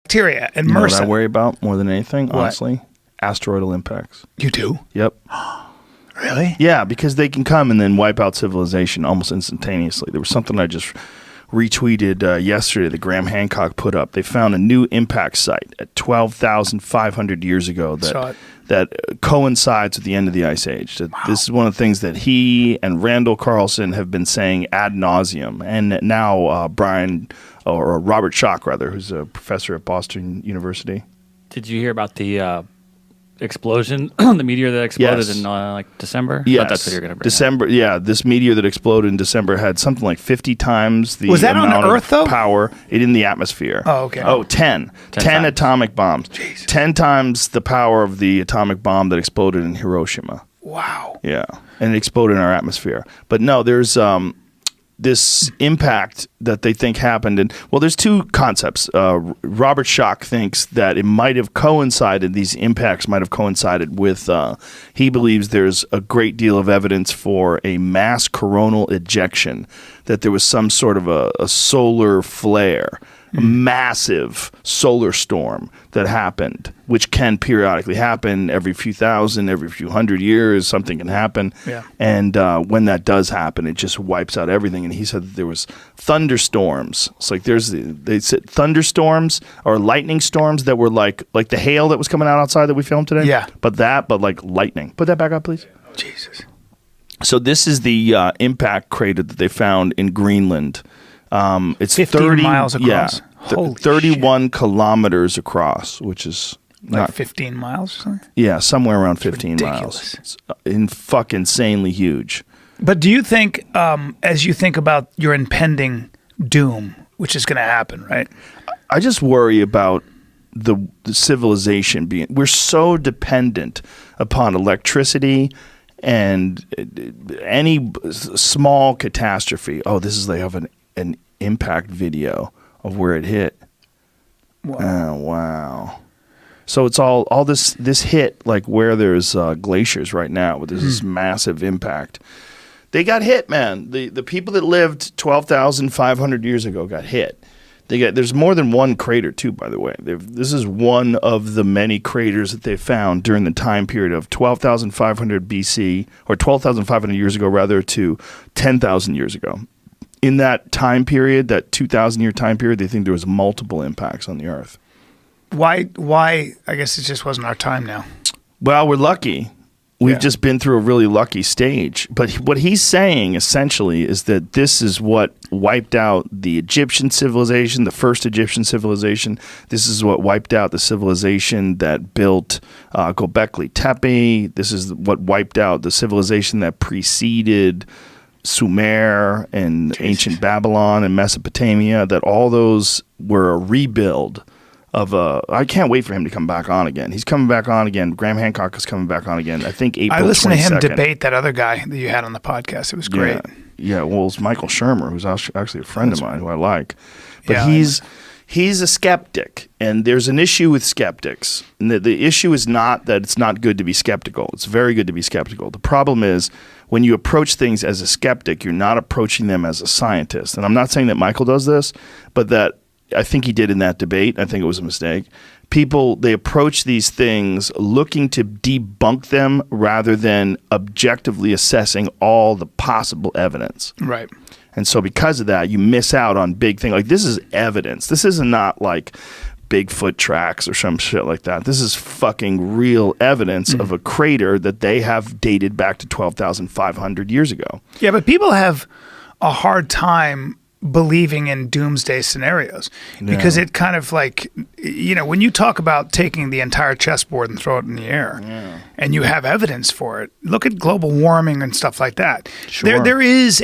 bacteria and You know what MRSA. I worry about more than anything, honestly? Asteroidal impacts. You do? Yep. Really? Yeah, because they can come and then wipe out civilization almost instantaneously. There was something I just retweeted yesterday that Graham Hancock put up. They found a new impact site at 12,500 years ago that coincides with the end of the Ice Age. Wow. This is one of the things that he and Randall Carlson have been saying ad nauseum. And now Robert Schoch, rather, who's a professor at Boston University. Did you hear about the explosion, the meteor that exploded in December? Yes. That's what you're going to bring December. up. Yeah, this meteor that exploded in December had something like 50 times the Was that amount on Earth, though? of power in the atmosphere. Oh, okay. Oh, 10 atomic bombs. Jesus. 10 times the power of the atomic bomb that exploded in Hiroshima. Wow. Yeah, and it exploded in our atmosphere. But no, there's this impact that they think happened. And well, there's two concepts. Robert Schoch thinks that it might have coincided, these impacts might have coincided with, he believes there's a great deal of evidence for a mass coronal ejection, that there was some sort of a solar flare, a massive solar storm that happened, which can periodically happen every few thousand, every few hundred years, something can happen. Yeah. And when that does happen, it just wipes out everything. And he said that there was thunderstorms. It's like they said thunderstorms or lightning storms that were like the hail that was coming out outside that we filmed today. Yeah. But like lightning. Put that back up, please. Jesus. So this is the impact crater that they found in Greenland. It's 15 30 miles across. Holy 31 shit. kilometers across, which is Like 15 miles or something? Yeah, somewhere around 15 ridiculous. miles. It's fucking insanely huge. But do you think, as you think about your impending doom, which is going to happen, right? I just worry about the civilization being. We're so dependent upon electricity and any small catastrophe. Oh, this is they have an impact video of where it hit. Wow. Oh, wow. So it's all this hit like where there's glaciers right now, where there's this massive impact. They got hit, man. The people that lived 12,500 years ago got hit. There's more than one crater too, by the way. This is one of the many craters that they found during the time period of 12,500 BC, or 12,500 years ago rather, to 10,000 years ago. In that time period, that 2,000-year time period, they think there was multiple impacts on the Earth. Why? I guess it just wasn't our time now. Well, we're lucky. We've just been through a really lucky stage. But what he's saying, essentially, is that this is what wiped out the Egyptian civilization, the first Egyptian civilization. This is what wiped out the civilization that built Göbekli Tepe. This is what wiped out the civilization that preceded Sumer and ancient Babylon and Mesopotamia, that all those were a rebuild of I can't wait for him to come back on again. He's coming back on again. Graham Hancock is coming back on again. I think April 22nd. I listened to him debate that other guy that you had on the podcast. It was great. Yeah, well, it's Michael Shermer, who's actually a friend of mine who I like. But Yeah, he's a skeptic, and there's an issue with skeptics. And the issue is not that it's not good to be skeptical. It's very good to be skeptical. The problem is when you approach things as a skeptic, you're not approaching them as a scientist. And I'm not saying that Michael does this, but that I think he did in that debate. I think it was a mistake. People, they approach these things looking to debunk them rather than objectively assessing all the possible evidence. Right. And so because of that, you miss out on big things. Like, this is evidence. This isn't not like Bigfoot tracks or some shit like that. This is fucking real evidence of a crater that they have dated back to 12,500 years ago. Yeah, but people have a hard time believing in doomsday scenarios because it kind of like, you know, when you talk about taking the entire chessboard and throw it in the air and you have evidence for it, look at global warming and stuff like that. Sure. There is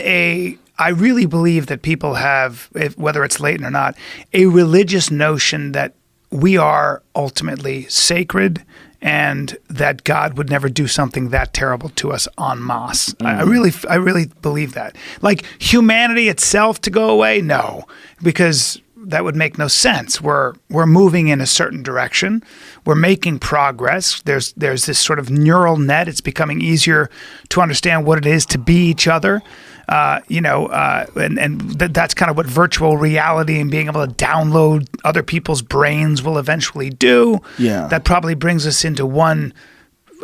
I really believe that people have, whether it's latent or not, a religious notion that we are ultimately sacred and that God would never do something that terrible to us en masse. I really believe that. Like humanity itself to go away, no, because would make no sense. We're moving in a certain direction. We're making progress. There's this sort of neural net. It's becoming easier to understand what it is to be each other. That's kind of what virtual reality and being able to download other people's brains will eventually do. Yeah. That probably brings us into one,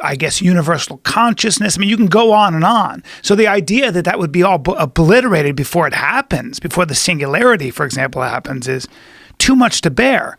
I guess, universal consciousness. I mean, you can go on and on. So the idea that would be all obliterated before it happens, before the singularity, for example, happens, is too much to bear.